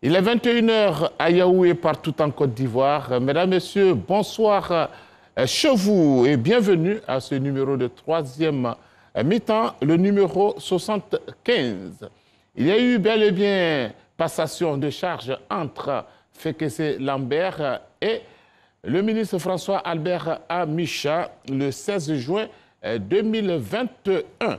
Il est 21h à Yaoundé, partout en Côte d'Ivoire. Mesdames, Messieurs, bonsoir chez vous et bienvenue à ce numéro de troisième mi-temps, le numéro 75. Il y a eu bel et bien passation de charge entre Fekese Lambert et le ministre François Albert Amicha le 16 juin 2021.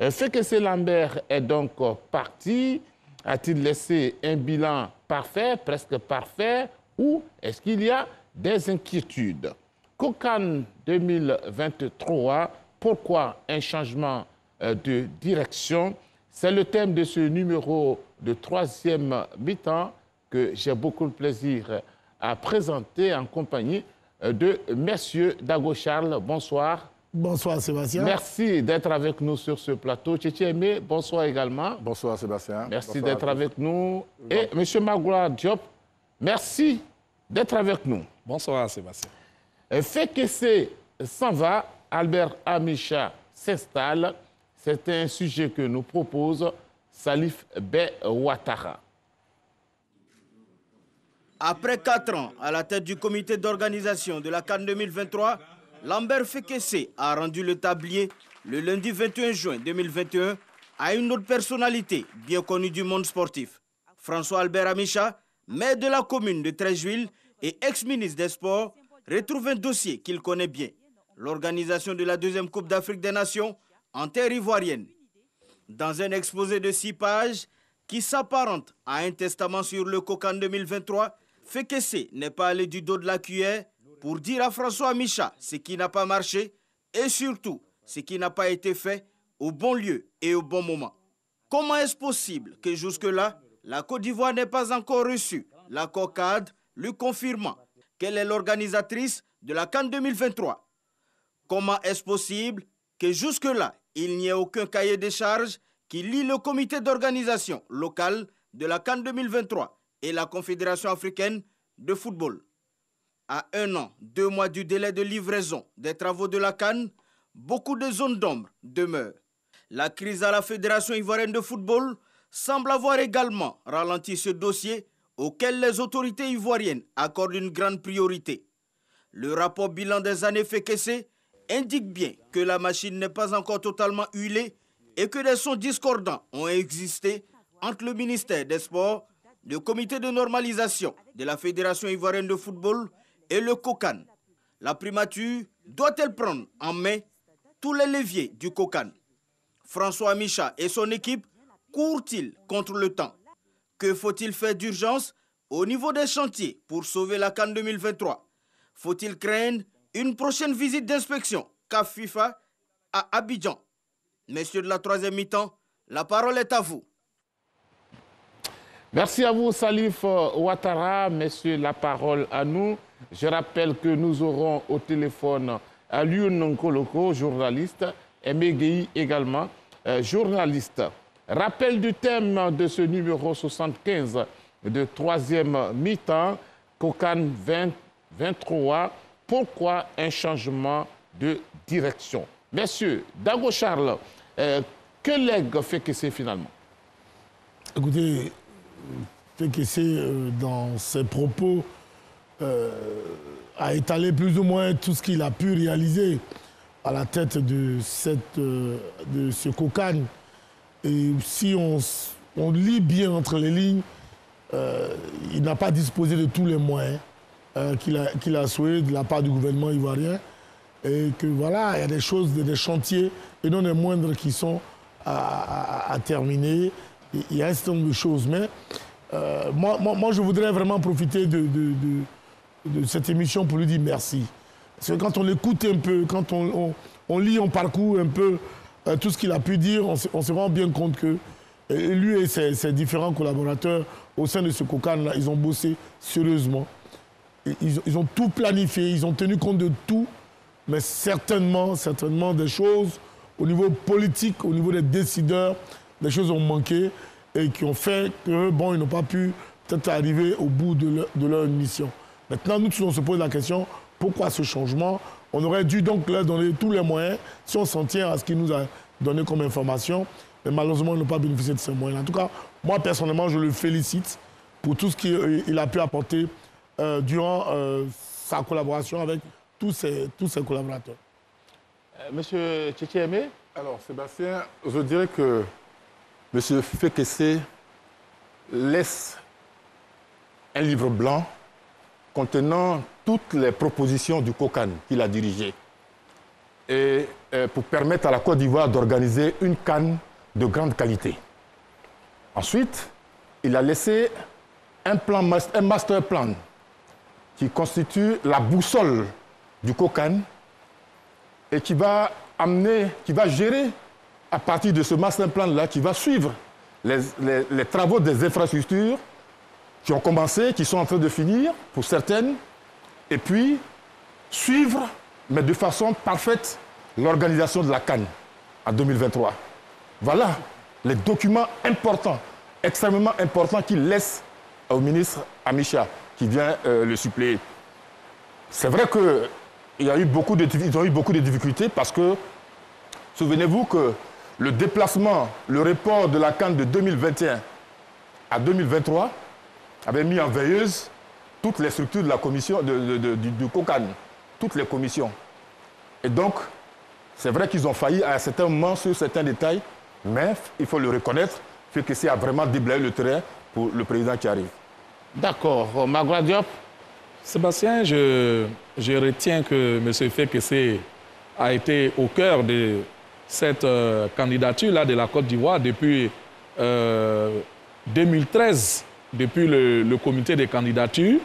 Fekese Lambert est donc parti. A-t-il laissé un bilan parfait, presque parfait, ou est-ce qu'il y a des inquiétudes? COCAN 2023, pourquoi un changement de direction? C'est le thème de ce numéro de troisième mi-temps que j'ai beaucoup de plaisir à présenter en compagnie de messieurs Dago Charles. Bonsoir. Bonsoir Sébastien. Merci d'être avec nous sur ce plateau. Tchétché Aimé, bonsoir également. Bonsoir Sébastien. Merci d'être avec nous. Et M. Magoula Diop, merci d'être avec nous. Bonsoir Sébastien. Fekese s'en va, Albert Amicha s'installe. C'est un sujet que nous propose Salif Bey Ouattara. Après 4 ans à la tête du comité d'organisation de la CAN 2023, Lambert Fekese a rendu le tablier le lundi 21 juin 2021 à une autre personnalité bien connue du monde sportif. François Albert Amicha, maire de la commune de Treichville et ex-ministre des Sports, retrouve un dossier qu'il connaît bien, l'organisation de la deuxième Coupe d'Afrique des Nations en terre ivoirienne. Dans un exposé de 6 pages qui s'apparente à un testament sur le COCAN 2023, Fekese n'est pas allé du dos de la cuillère pour dire à François Amicha ce qui n'a pas marché et surtout ce qui n'a pas été fait au bon lieu et au bon moment. Comment est-ce possible que jusque-là, la Côte d'Ivoire n'ait pas encore reçu l'accord cadre lui confirmant qu'elle est l'organisatrice de la CAN 2023? Comment est-ce possible que jusque-là, il n'y ait aucun cahier des charges qui lie le comité d'organisation local de la CAN 2023 et la Confédération africaine de football? À 1 an, 2 mois du délai de livraison des travaux de la CAN, beaucoup de zones d'ombre demeurent. La crise à la Fédération ivoirienne de football semble avoir également ralenti ce dossier auquel les autorités ivoiriennes accordent une grande priorité. Le rapport bilan des années Fekese indique bien que la machine n'est pas encore totalement huilée et que des sons discordants ont existé entre le ministère des Sports, le comité de normalisation de la Fédération ivoirienne de football et le COCAN. La primature doit-elle prendre en main tous les leviers du COCAN? François Amicha et son équipe courent-ils contre le temps? Que faut-il faire d'urgence au niveau des chantiers pour sauver la CAN 2023? Faut-il craindre une prochaine visite d'inspection CAF FIFA à Abidjan? Messieurs de la troisième mi-temps, la parole est à vous. Merci à vous, Salif Ouattara. Messieurs, la parole à nous. Je rappelle que nous aurons au téléphone Alioune Nkoloko, journaliste, et Meguei également, journaliste. Rappel du thème de ce numéro 75 de troisième mi-temps, COCAN 2023. Pourquoi un changement de direction? Messieurs, Dago Charles, que lègue Fekese finalement? Écoutez, Fekese, dans ses propos, a étalé plus ou moins tout ce qu'il a pu réaliser à la tête de ce COCAN. Et si on lit bien entre les lignes, il n'a pas disposé de tous les moyens qu'il a souhaité de la part du gouvernement ivoirien. Et que voilà, il y a des choses, des chantiers, et non les moindres qui sont à terminer. Il y a un certain nombre de choses. Mais moi, je voudrais vraiment profiter de cette émission pour lui dire merci. Parce que quand on écoute un peu, quand on lit, on parcourt un peu tout ce qu'il a pu dire, on se rend bien compte que lui et ses différents collaborateurs au sein de ce COCAN-là, ils ont bossé sérieusement. Ils ont tout planifié, ils ont tenu compte de tout, mais certainement des choses au niveau politique, au niveau des décideurs, des choses ont manqué et qui ont fait que, bon, ils n'ont pas pu peut-être arriver au bout de leur mission. Maintenant, nous, on se pose la question, pourquoi ce changement? On aurait dû donc leur donner tous les moyens, si on s'en tient à ce qu'il nous a donné comme information, mais malheureusement, ils n'ont pas bénéficié de ces moyens. En tout cas, moi, personnellement, je le félicite pour tout ce qu'il a pu apporter durant sa collaboration avec tous ses collaborateurs. Monsieur Tchétchémé? Alors, Sébastien, je dirais que M. Fekese laisse un livre blanc contenant toutes les propositions du COCAN qu'il a dirigé et pour permettre à la Côte d'Ivoire d'organiser une CAN de grande qualité. Ensuite, il a laissé un master plan qui constitue la boussole du COCAN et qui va gérer à partir de ce master plan-là, qui va suivre les travaux des infrastructures qui ont commencé, qui sont en train de finir pour certaines, et puis suivre, mais de façon parfaite, l'organisation de la CAN en 2023. Voilà les documents importants, extrêmement importants qu'il laisse au ministre Amicha, qui vient le suppléer. C'est vrai qu'ils ont eu beaucoup de difficultés parce que, souvenez-vous que le déplacement, le report de la CAN de 2021 à 2023 avait mis en veilleuse toutes les structures de la commission du COCAN, toutes les commissions. Et donc, c'est vrai qu'ils ont failli à un certain moment sur certains détails, mais il faut le reconnaître, Fekese a vraiment déblayé le terrain pour le président qui arrive. D'accord. Magua Diop? Sébastien, je retiens que M. Fekese a été au cœur de cette candidature-là de la Côte d'Ivoire depuis 2013, depuis le comité des candidatures,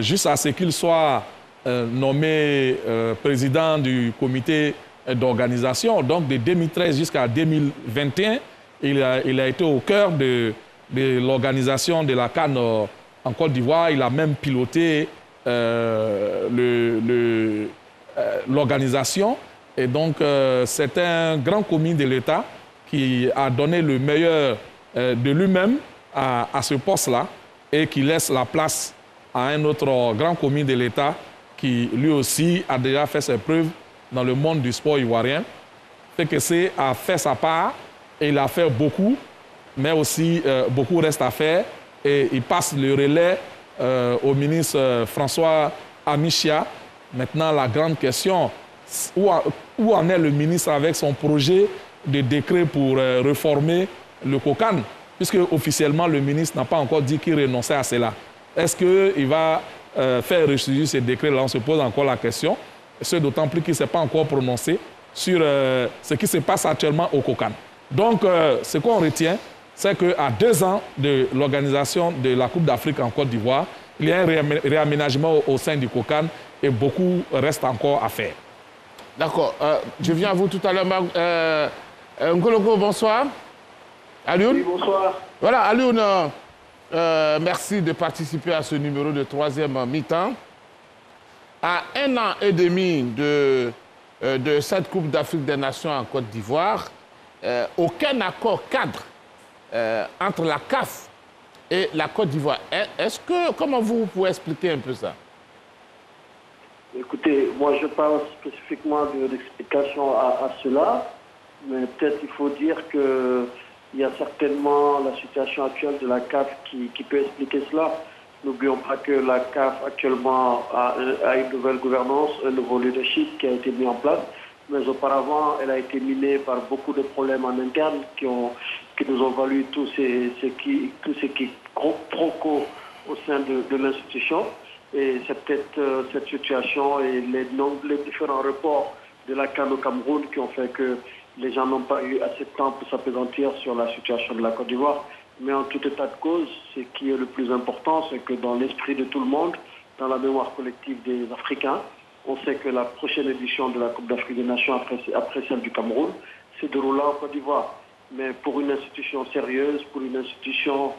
jusqu'à ce qu'il soit nommé président du comité d'organisation. Donc de 2013 jusqu'à 2021, il a été au cœur de l'organisation de la CAN en Côte d'Ivoire. Il a même piloté l'organisation. Et donc, c'est un grand commis de l'État qui a donné le meilleur de lui-même à ce poste-là et qui laisse la place à un autre grand commis de l'État qui, lui aussi, a déjà fait ses preuves dans le monde du sport ivoirien. Fekese a fait sa part et il a fait beaucoup, mais aussi beaucoup reste à faire. Et il passe le relais au ministre François Amichia. Maintenant, la grande question, où en est le ministre avec son projet de décret pour réformer le COCAN? Puisque officiellement, le ministre n'a pas encore dit qu'il renonçait à cela. Est-ce qu'il va faire ressurgir ce décret-là? On se pose encore la question. Ce d'autant plus qu'il ne s'est pas encore prononcé sur ce qui se passe actuellement au COCAN. Donc, ce qu'on retient, c'est qu'à 2 ans de l'organisation de la Coupe d'Afrique en Côte d'Ivoire, il y a un réaménagement au sein du COCAN et beaucoup reste encore à faire. D'accord. Je viens à vous tout à l'heure. Ngoloko, bonsoir. Alioune? Oui, bonsoir. Voilà, Alioune, merci de participer à ce numéro de 3e mi-temps. À 1 an et demi de cette Coupe d'Afrique des Nations en Côte d'Ivoire, aucun accord cadre entre la CAF et la Côte d'Ivoire. Comment vous pouvez expliquer un peu ça? Écoutez, moi je parle spécifiquement de l'explication à cela, mais peut-être il faut dire qu'il y a certainement la situation actuelle de la CAF qui peut expliquer cela. N'oublions pas que la CAF actuellement a une nouvelle gouvernance, un nouveau leadership qui a été mis en place, mais auparavant elle a été minée par beaucoup de problèmes en interne qui nous ont valu tous ces troncos au sein de l'institution. Et c'est peut-être cette situation et les différents reports de la CAN au Cameroun qui ont fait que les gens n'ont pas eu assez de temps pour s'appesantir sur la situation de la Côte d'Ivoire. Mais en tout état de cause, ce qui est le plus important, c'est que dans l'esprit de tout le monde, dans la mémoire collective des Africains, on sait que la prochaine édition de la Coupe d'Afrique des Nations, après celle du Cameroun, se déroulera en Côte d'Ivoire. Mais pour une institution sérieuse, pour une institution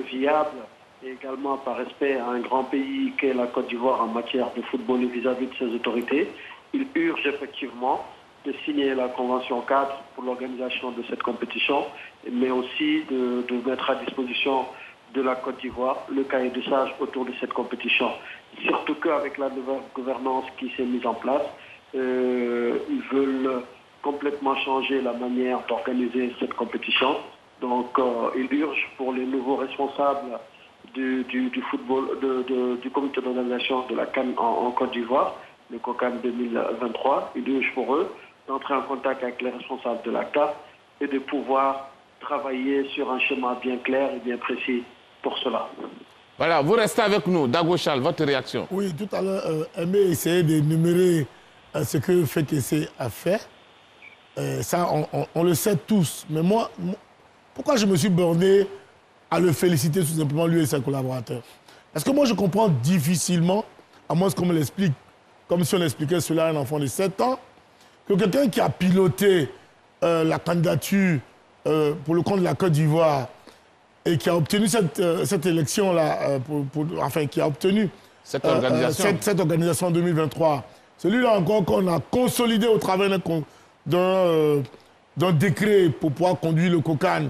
viable, et également par respect à un grand pays qu'est la Côte d'Ivoire en matière de football et vis-à-vis de ses autorités, il urge effectivement de signer la convention cadre pour l'organisation de cette compétition, mais aussi de mettre à disposition de la Côte d'Ivoire le cahier de sages autour de cette compétition. Surtout qu'avec la nouvelle gouvernance qui s'est mise en place, ils veulent complètement changer la manière d'organiser cette compétition. Donc il urge pour les nouveaux responsables du football, du comité d'organisation de la CAN en Côte d'Ivoire, le COCAN 2023. Il est pour eux d'entrer en contact avec les responsables de la CAF et de pouvoir travailler sur un schéma bien clair et bien précis pour cela. Voilà, vous restez avec nous. Dagochal, votre réaction? Oui, tout à l'heure, Aimé essayait d'énumérer ce que Fekese a fait. Ça, on le sait tous. Mais moi, pourquoi je me suis borné à le féliciter tout simplement, lui et ses collaborateurs? Parce que moi, je comprends difficilement, à moins qu'on me l'explique, comme si on expliquait cela à un enfant de 7 ans, que quelqu'un qui a piloté la candidature pour le compte de la Côte d'Ivoire et qui a obtenu cette élection-là, enfin, qui a obtenu cette organisation en 2023, celui-là encore qu'on a consolidé au travers d'un décret pour pouvoir conduire le COCAN,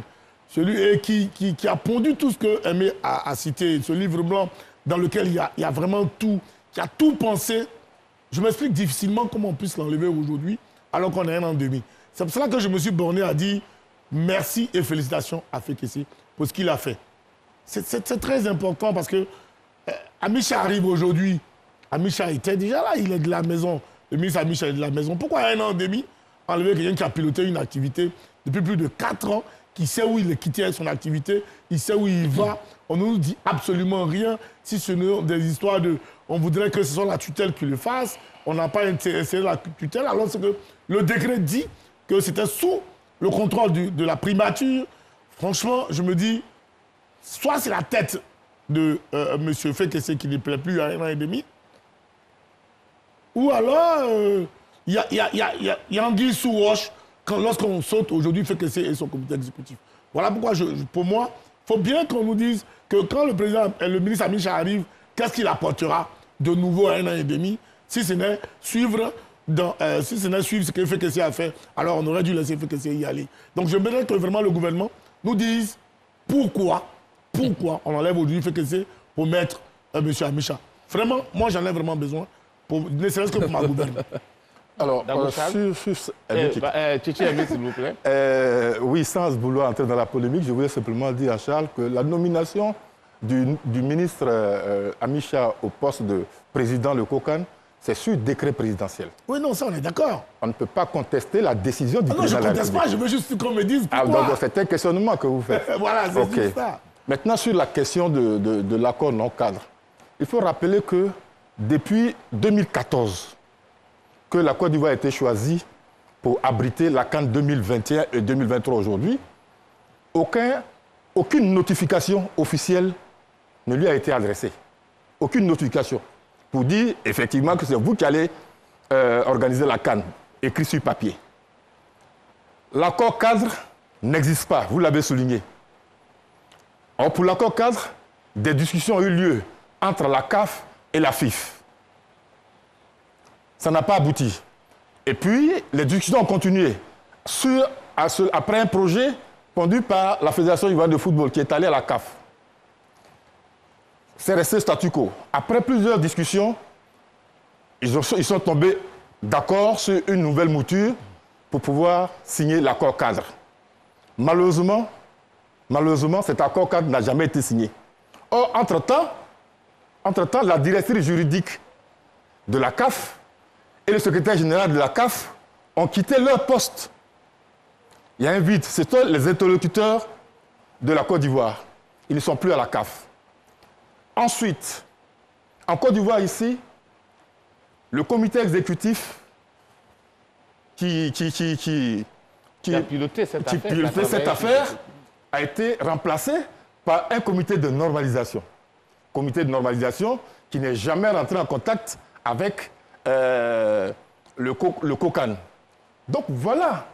celui qui a pondu tout ce que Aimé a cité, ce livre blanc dans lequel il y a vraiment tout, qui a tout pensé. Je m'explique difficilement comment on puisse l'enlever aujourd'hui alors qu'on est 1 an et demi. C'est pour cela que je me suis borné à dire merci et félicitations à Fekese pour ce qu'il a fait. C'est très important parce que Amicha arrive aujourd'hui. Amicha était déjà là, il est de la maison. Le ministre Amicha est de la maison. Pourquoi 1 an et demi enlever quelqu'un qui a piloté une activité depuis plus de 4 ans, qui sait où il est quitté son activité, il sait où il va. On ne nous dit absolument rien si ce n'est des histoires de... On voudrait que ce soit la tutelle qui le fasse. On n'a pas intéressé la tutelle, alors que le décret dit que c'était sous le contrôle de la primature. Franchement, je me dis, soit c'est la tête de M. Fekese qui ne plaît plus à 1 an et demi, ou alors il y a anguille sous roche lorsqu'on saute aujourd'hui Fekese et son comité exécutif. Voilà pourquoi, pour moi, il faut bien qu'on nous dise que quand le ministre Amicha arrive, qu'est-ce qu'il apportera de nouveau à 1 an et demi, si ce n'est suivre ce que Fekese a fait, alors on aurait dû laisser Fekese y aller. Donc je voudrais que vraiment le gouvernement nous dise pourquoi on enlève aujourd'hui Fekese pour mettre M. Amicha. Vraiment, moi j'en ai vraiment besoin, ne serait-ce que pour ma gouvernement. Alors, Tchétché Aimé, s'il vous plaît. Oui, sans vouloir entrer dans la polémique, je voulais simplement dire à Charles que la nomination du ministre Amicha au poste de président du COCAN, c'est sur décret présidentiel. Oui, non, ça, on est d'accord. On ne peut pas contester la décision du président de la République. Non, je ne conteste pas, je veux juste qu'on me dise pourquoi. Donc, c'est un questionnement que vous faites. Voilà, c'est juste ça. Maintenant, sur la question de l'accord non-cadre, il faut rappeler que depuis 2014, que la Côte d'Ivoire a été choisie pour abriter la CAN 2021 et 2023 aujourd'hui, aucune notification officielle ne lui a été adressée. Aucune notification. Pour dire effectivement que c'est vous qui allez organiser la CAN, écrit sur papier. L'accord cadre n'existe pas, vous l'avez souligné. Or, pour l'accord cadre, des discussions ont eu lieu entre la CAF et la FIF. Ça n'a pas abouti. Et puis, les discussions ont continué après un projet conduit par la Fédération ivoirienne de football qui est allée à la CAF. C'est resté statu quo. Après plusieurs discussions, ils sont tombés d'accord sur une nouvelle mouture pour pouvoir signer l'accord cadre. Malheureusement, cet accord cadre n'a jamais été signé. Or, entre-temps, la directrice juridique de la CAF et le secrétaire général de la CAF ont quitté leur poste. Il y a un vide. C'est eux les interlocuteurs de la Côte d'Ivoire. Ils ne sont plus à la CAF. Ensuite, en Côte d'Ivoire ici, le comité exécutif qui a piloté cette affaire a été remplacé par un comité de normalisation. Comité de normalisation qui n'est jamais rentré en contact avec le COCAN. Donc voilà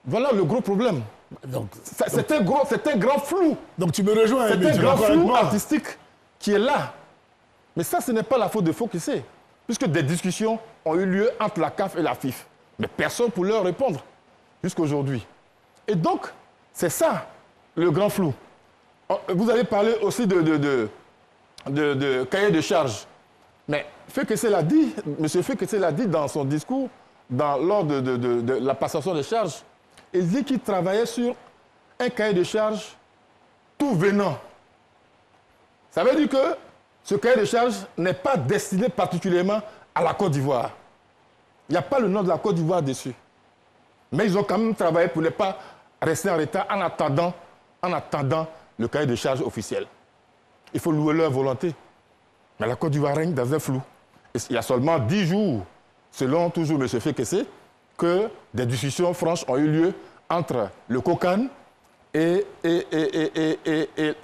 le gros problème. C'est un grand flou. Donc tu me rejoins. C'est un grand flou artistique qui est là. Mais ça, ce n'est pas la faute de Fekese, puisque des discussions ont eu lieu entre la CAF et la FIF. Mais personne pour leur répondre jusqu'à aujourd'hui. Et donc, c'est ça le grand flou. Vous avez parlé aussi de cahier de charges. Mais Fekese l'a dit, M. Fekese l'a dit dans son discours, lors de la passation des charges. Il dit qu'il travaillait sur un cahier de charges tout venant. Ça veut dire que ce cahier de charges n'est pas destiné particulièrement à la Côte d'Ivoire. Il n'y a pas le nom de la Côte d'Ivoire dessus. Mais ils ont quand même travaillé pour ne pas rester en retard en attendant le cahier de charges officiel. Il faut louer leur volonté. Mais la Côte d'Ivoire règne dans un flou. Et il y a seulement 10 jours, selon toujours M. Fekese, que des discussions franches ont eu lieu entre le COCAN et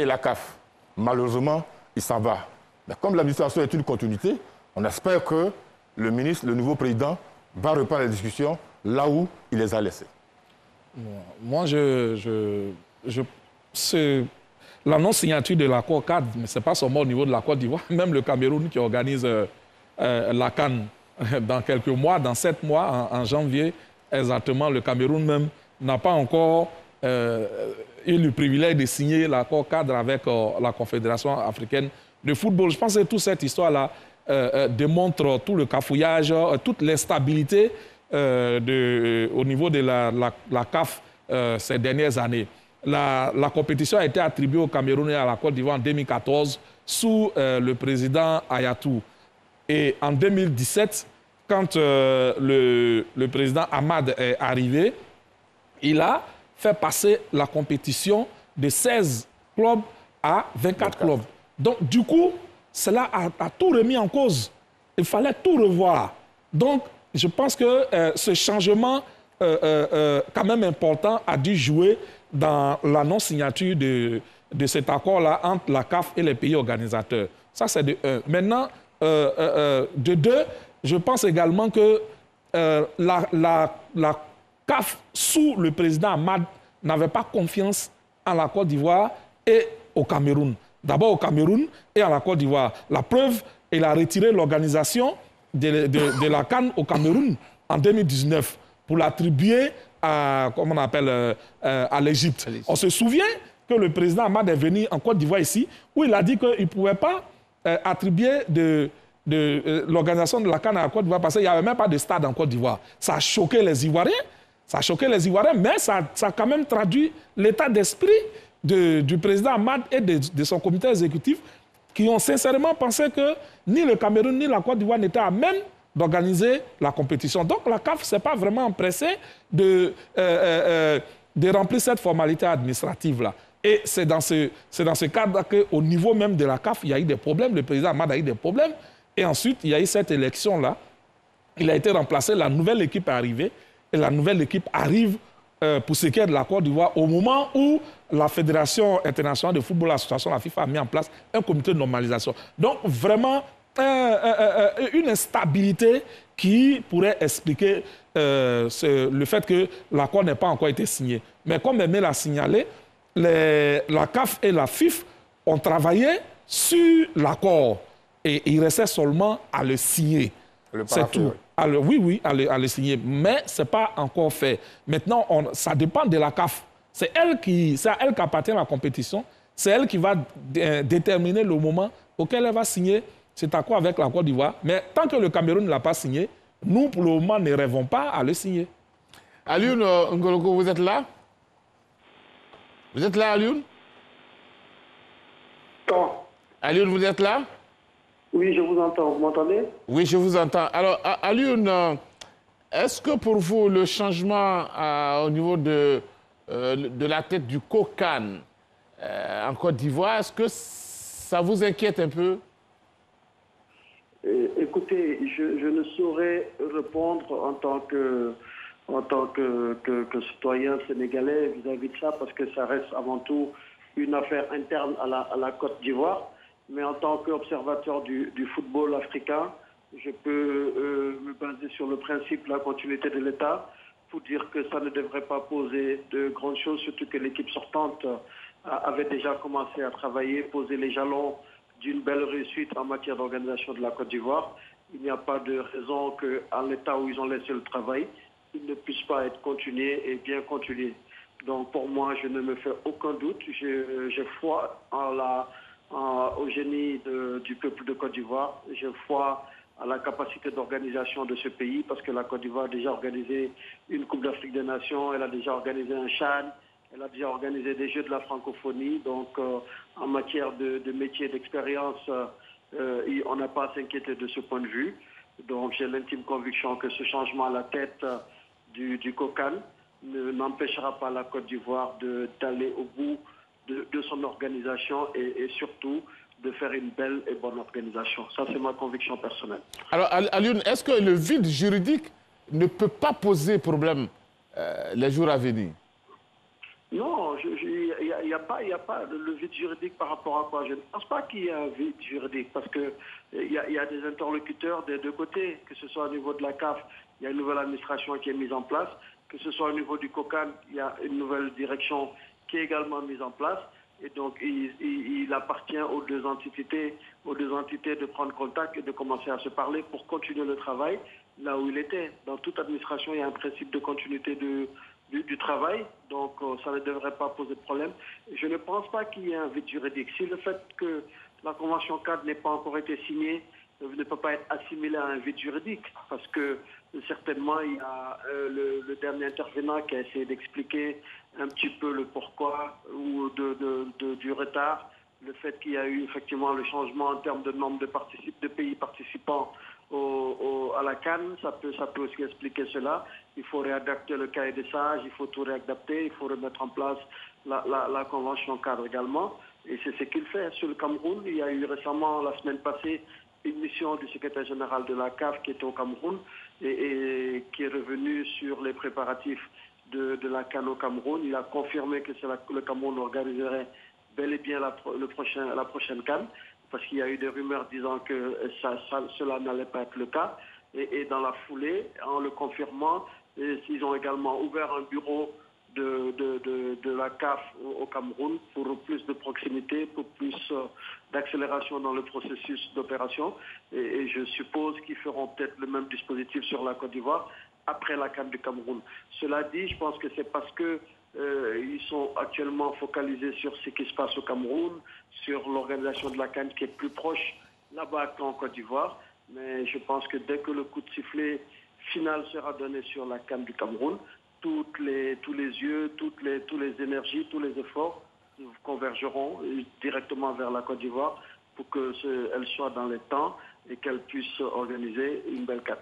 la CAF. Malheureusement, il s'en va. Mais comme l'administration est une continuité, on espère que le ministre, le nouveau président, va reprendre les discussions là où il les a laissées. Moi, la non-signature de l'accord cadre, mais ce n'est pas seulement au niveau de la Côte d'Ivoire, même le Cameroun qui organise la CAN dans quelques mois, dans 7 mois, en janvier, exactement, le Cameroun même n'a pas encore eu le privilège de signer l'accord cadre avec la Confédération africaine de football. Je pense que toute cette histoire-là démontre tout le cafouillage, toute l'instabilité au niveau de la CAF ces dernières années. La compétition a été attribuée au Cameroun et à la Côte d'Ivoire en 2014 sous le président Ayatou. Et en 2017, quand le président Ahmad est arrivé, il a fait passer la compétition de 16 clubs à 24 clubs. Donc, du coup, cela a tout remis en cause. Il fallait tout revoir. Donc, je pense que ce changement, quand même important, a dû jouer dans la non-signature de cet accord-là entre la CAF et les pays organisateurs. Ça, c'est de 1. Maintenant, de 2, je pense également que la CAF, sous le président Ahmad, n'avait pas confiance en la Côte d'Ivoire et au Cameroun. D'abord au Cameroun et à la Côte d'Ivoire. La preuve, il a retiré l'organisation de la CAN au Cameroun en 2019 pour l'attribuer à, comment on appelle, à l'Égypte. On se souvient que le président Ahmad est venu en Côte d'Ivoire ici, où il a dit qu'il ne pouvait pas attribuer l'organisation de la CAN à la Côte d'Ivoire parce qu'il n'y avait même pas de stade en Côte d'Ivoire. Ça a choqué les Ivoiriens. Ça a choqué les Ivoiriens, mais ça a quand même traduit l'état d'esprit du président Ahmad et de son comité exécutif qui ont sincèrement pensé que ni le Cameroun ni la Côte d'Ivoire n'étaient à même d'organiser la compétition. Donc la CAF ne s'est pas vraiment empressée de remplir cette formalité administrative-là. Et c'est dans ce cadre qu'au niveau même de la CAF, il y a eu des problèmes. Le président Ahmad a eu des problèmes. Et ensuite, il y a eu cette élection-là. Il a été remplacé, la nouvelle équipe est arrivée. Et la nouvelle équipe arrive pour ce qui est de la Côte d'Ivoire au moment où la Fédération internationale de football, l'association, la FIFA a mis en place un comité de normalisation. Donc vraiment, une instabilité qui pourrait expliquer le fait que l'accord n'ait pas encore été signé. Mais comme Aimé l'a signalé, la CAF et la FIFA ont travaillé sur l'accord et il restait seulement à le signer. C'est tout. Oui, à le signer. Mais ce n'est pas encore fait. Maintenant, ça dépend de la CAF. C'est à elle qu'appartient la compétition. C'est elle qui va déterminer le moment auquel elle va signer cet accord avec la Côte d'Ivoire. Mais tant que le Cameroun ne l'a pas signé, nous, pour le moment, ne rêvons pas à le signer. Alioune Ngoloko, vous êtes là? Vous êtes là, Alioune? Non. Alioune, vous êtes là? Oui, je vous entends. Vous m'entendez? Oui, je vous entends. Alors, Alioune, est-ce que pour vous, le changement au niveau de la tête du COCAN en Côte d'Ivoire, est-ce que ça vous inquiète un peu? Écoutez, je ne saurais répondre en tant que citoyen sénégalais vis-à-vis de ça, parce que ça reste avant tout une affaire interne à la Côte d'Ivoire. Mais en tant qu'observateur du football africain, je peux me baser sur le principe de la continuité de l'État pour dire que ça ne devrait pas poser de grandes choses, surtout que l'équipe sortante avait déjà commencé à travailler, poser les jalons d'une belle réussite en matière d'organisation de la Côte d'Ivoire. Il n'y a pas de raison qu'à l'état où ils ont laissé le travail, ils ne puissent pas être continués et bien continués. Donc pour moi, je ne me fais aucun doute. J'ai foi au génie du peuple de Côte d'Ivoire. J'ai foi à la capacité d'organisation de ce pays, parce que la Côte d'Ivoire a déjà organisé une Coupe d'Afrique des Nations, elle a déjà organisé un CHAN, Elle a déjà organisé des Jeux de la francophonie. Donc, en matière de métier, d'expérience, on n'a pas à s'inquiéter de ce point de vue. Donc, j'ai l'intime conviction que ce changement à la tête du COCAN n'empêchera pas la Côte d'Ivoire d'aller au bout de son organisation et surtout de faire une belle et bonne organisation. Ça, c'est ma conviction personnelle. Alors, Alioune, est-ce que le vide juridique ne peut pas poser problème les jours à venir? Non, il n'y a pas le vide juridique par rapport à quoi. Je ne pense pas qu'il y ait un vide juridique parce qu'il y a des interlocuteurs des deux côtés, que ce soit au niveau de la CAF, il y a une nouvelle administration qui est mise en place, que ce soit au niveau du COCAN, il y a une nouvelle direction qui est également mise en place. Et donc, il appartient aux deux entités de prendre contact et de commencer à se parler pour continuer le travail là où il était. Dans toute administration, il y a un principe de continuité du travail, donc ça ne devrait pas poser de problème. Je ne pense pas qu'il y ait un vide juridique. Si le fait que la Convention cadre n'ait pas encore été signée ne peut pas être assimilé à un vide juridique, parce que certainement il y a le dernier intervenant qui a essayé d'expliquer un petit peu le pourquoi ou du retard, le fait qu'il y a eu effectivement le changement en termes de nombre de pays participants à la CAN, ça peut aussi expliquer cela. Il faut réadapter le cahier des sages, il faut tout réadapter, il faut remettre en place la convention cadre également. Et c'est ce qu'il fait sur le Cameroun. Il y a eu récemment, la semaine passée, une mission du secrétaire général de la CAF qui était au Cameroun et qui est revenu sur les préparatifs de la CAN au Cameroun. Il a confirmé que le Cameroun organiserait bel et bien la prochaine CAN, parce qu'il y a eu des rumeurs disant que cela n'allait pas être le cas. Et dans la foulée, en le confirmant, ils ont également ouvert un bureau de la CAF au Cameroun pour plus de proximité, pour plus d'accélération dans le processus d'opération. Et je suppose qu'ils feront peut-être le même dispositif sur la Côte d'Ivoire après la CAN du Cameroun. Cela dit, je pense que c'est parce que ils sont actuellement focalisés sur ce qui se passe au Cameroun, sur l'organisation de la CAN qui est plus proche là-bas qu'en Côte d'Ivoire. Mais je pense que dès que le coup de sifflet final sera donné sur la CAN du Cameroun, tous les yeux, toutes les énergies, tous les efforts convergeront directement vers la Côte d'Ivoire pour qu'elle soit dans les temps et qu'elle puisse organiser une belle CAN.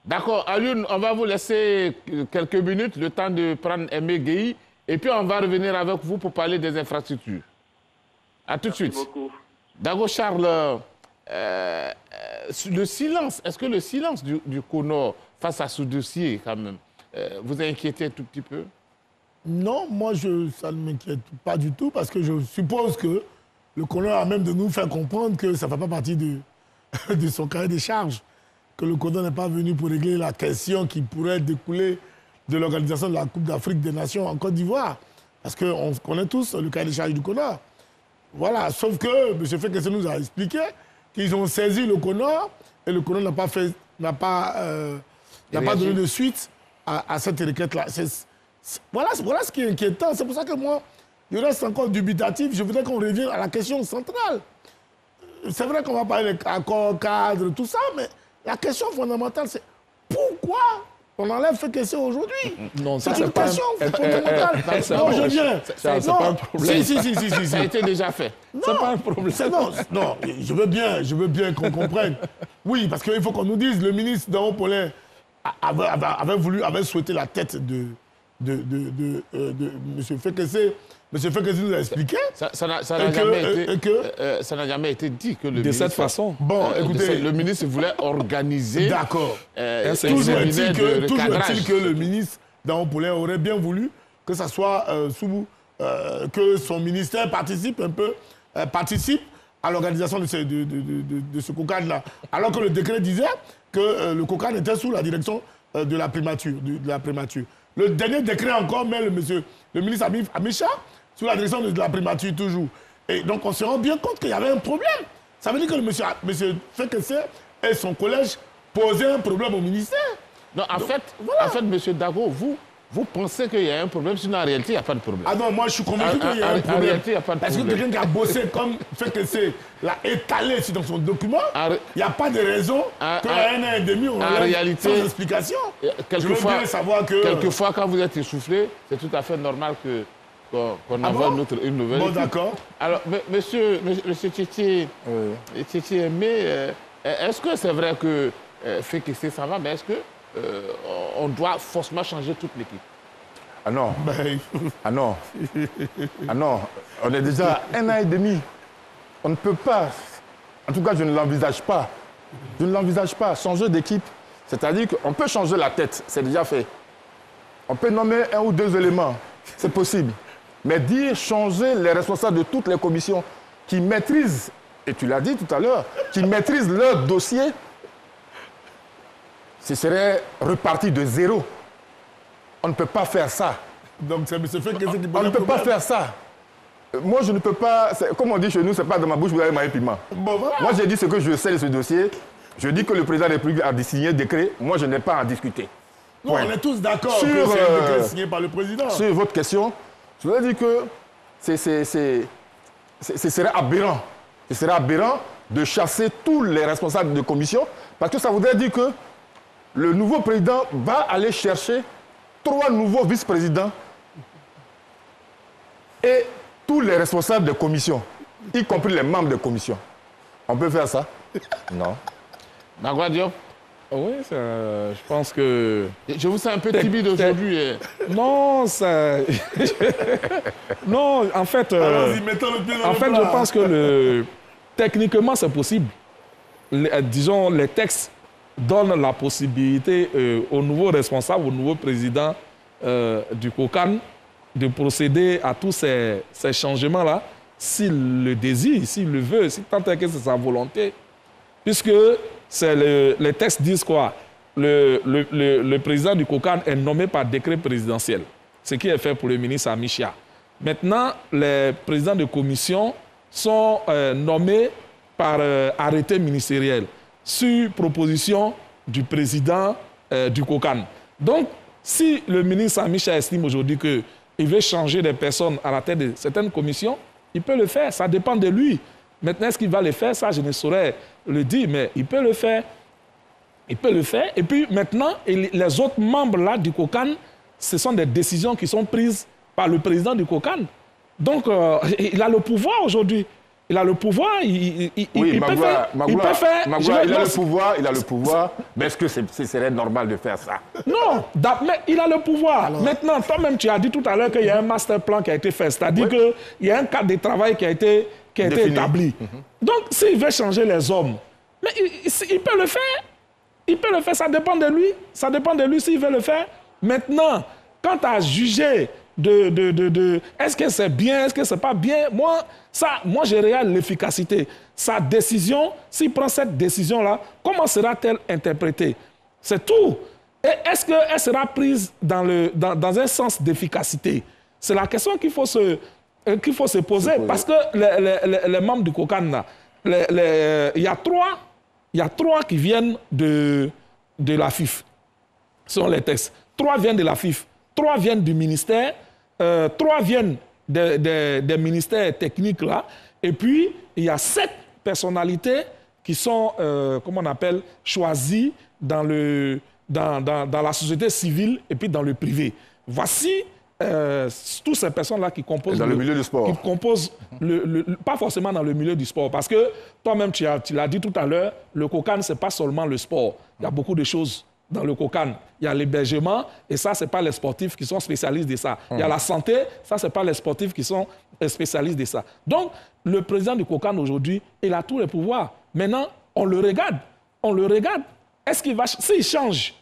D'accord, Alioune, on va vous laisser quelques minutes, le temps de prendre Aimé Gueye, et puis on va revenir avec vous pour parler des infrastructures. À tout de suite. Merci beaucoup. Dago Charles, le silence, est-ce que le silence du CONOR face à ce dossier, quand même, vous inquiétez un tout petit peu? Non, moi, ça ne m'inquiète pas du tout, parce que je suppose que le CONOR a même de nous faire comprendre que ça ne fait pas partie de son cahier des charges, que le CONOR n'est pas venu pour régler la question qui pourrait découler de l'organisation de la Coupe d'Afrique des Nations en Côte d'Ivoire. Parce qu'on connaît tous le cahier des charges du CONOR. Voilà, sauf que M. Fekese nous a expliqué qu'ils ont saisi le CONOR et le CONOR n'a pas donné de suite à cette requête-là. Voilà ce qui est inquiétant. C'est pour ça que moi, je reste encore dubitatif. Je voudrais qu'on revienne à la question centrale. C'est vrai qu'on va parler d'accords, cadres, tout ça, mais la question fondamentale, c'est pourquoi on enlève Fekese aujourd'hui? Non, c'est une question fondamentale. Non, je viens. C'est pas un problème. Si. Ça a été déjà fait. C'est pas un problème. Non, je veux bien qu'on comprenne. Oui, parce qu'il faut qu'on nous dise, le ministre Dao Paulin avait souhaité la tête de M. Fekese. M. Fekese nous a expliqué. Ça n'a jamais été dit que le ministre... De cette façon. Bon, écoutez... Le ministre voulait organiser... D'accord. Toujours est-il que le ministre Dao Paulin aurait bien voulu que ça soit que son ministère participe à l'organisation de ce COCAN-là. Alors que le décret disait que le COCAN était sous la direction de la primature. Le dernier décret encore met le ministre Amicha sous la direction de la primature toujours. Et donc on se rend bien compte qu'il y avait un problème. Ça veut dire que M. Fekese et son collège posaient un problème au ministère. Non, en fait, M. Dago, vous pensez qu'il y a un problème, sinon en réalité, il n'y a pas de problème. Ah non, moi je suis convaincu qu'il y a un problème. En réalité, il n'y a pas de problème. Est-ce que quelqu'un qui a bossé comme Fekese l'a étalé dans son document, il n'y a pas de raison qu'à un an et demi, on enlève sans explication. Quelquefois, quand vous êtes essoufflé, c'est tout à fait normal que qu'on envoie une nouvelle Bon, équipe. d'accord. Alors, monsieur Tchétché Aimé, est-ce que c'est vrai que Fekese ça va, mais est-ce que on doit forcément changer toute l'équipe? Ah non. Ben, Ah non. Ah non. On est déjà à 1 an et demi. On ne peut pas. En tout cas, je ne l'envisage pas. Je ne l'envisage pas. Changer d'équipe, c'est-à-dire qu'on peut changer la tête, c'est déjà fait. On peut nommer 1 ou 2 éléments, c'est possible. Mais dire changer les responsables de toutes les commissions qui maîtrisent, et tu l'as dit tout à l'heure, qui maîtrisent leur dossier, ce serait reparti de zéro. On ne peut pas faire ça. donc, c'est M. Fekese qui pose On ne le peut pas problème. faire ça. Moi, je ne peux pas... Comme on dit chez nous, ce n'est pas dans ma bouche, vous avez maillé piment. Bon, voilà. Moi, j'ai dit ce que je sais de ce dossier. Je dis que le président de la République a signé un décret. Moi, je n'ai pas à en discuter. Non, Point. on est tous d'accord que Sur, c'est un décret signé par le président. Sur votre question, je voudrais dire que ce serait aberrant. Ce serait aberrant de chasser tous les responsables de commission parce que ça voudrait dire que le nouveau président va aller chercher 3 nouveaux vice-présidents et tous les responsables de commission, y compris les membres de commission. On peut faire ça? Non. Magua Diop, Oui, je pense que... je vous sens un peu timide aujourd'hui. Non, ça... non, en fait... Allons-y, mettons le pied dans En le fait, plat. je pense que techniquement, c'est possible. Disons, les textes donnent la possibilité au nouveau responsable, au nouveau président du COCAN de procéder à tous ces changements-là s'il le désire, s'il le veut, si tant est que c'est sa volonté. Puisque les textes disent quoi? Le président du COCAN est nommé par décret présidentiel, ce qui est fait pour le ministre Amichia. Maintenant, les présidents de commission sont nommés par arrêté ministériel sur proposition du président du COCAN. Donc, si le ministre Amichia estime aujourd'hui qu'il veut changer des personnes à la tête de certaines commissions, il peut le faire, ça dépend de lui. Maintenant, est-ce qu'il va le faire? Ça, je ne saurais le dire, mais il peut le faire. Il peut le faire. Et puis maintenant, les autres membres là, du COCAN, ce sont des décisions qui sont prises par le président du COCAN. Donc, il a le pouvoir aujourd'hui. Il a le pouvoir, il peut faire. Il peut faire. Il a le pouvoir, mais est-ce que ce serait normal de faire ça? Non, mais il a le pouvoir. Alors, maintenant, toi-même, tu as dit tout à l'heure qu'il y a un master plan qui a été fait. C'est-à-dire qu'il y a un cadre de travail qui a été établi. Donc, s'il veut changer les hommes, mais il peut le faire. Il peut le faire, ça dépend de lui. Ça dépend de lui s'il veut le faire. Maintenant, quant à juger est-ce que c'est bien, est-ce que c'est pas bien, moi je regarde l'efficacité. Sa décision, s'il prend cette décision-là, comment sera-t-elle interprétée? C'est tout. Et est-ce qu'elle sera prise dans un sens d'efficacité? C'est la question qu'il faut se poser. Parce que les membres du COCAN, il y a 3 qui viennent de la FIF, selon les textes. 3 viennent de la FIF. 3 viennent du ministère, 3 viennent des ministères techniques là, et puis il y a 7 personnalités qui sont, comment on appelle, choisies dans la société civile et puis dans le privé. Voici toutes ces personnes-là qui composent... Dans le milieu du sport. Qui composent pas forcément dans le milieu du sport, parce que toi-même, tu l'as dit tout à l'heure, le COCAN, ce n'est pas seulement le sport. Il y a beaucoup de choses dans le COCAN. Il y a l'hébergement, et ça, ce n'est pas les sportifs qui sont spécialistes de ça. Il y a la santé, ça, ce n'est pas les sportifs qui sont spécialistes de ça. Donc, le président du COCAN aujourd'hui, il a tous les pouvoirs. Maintenant, on le regarde. On le regarde. Est-ce qu'il va... S'il change,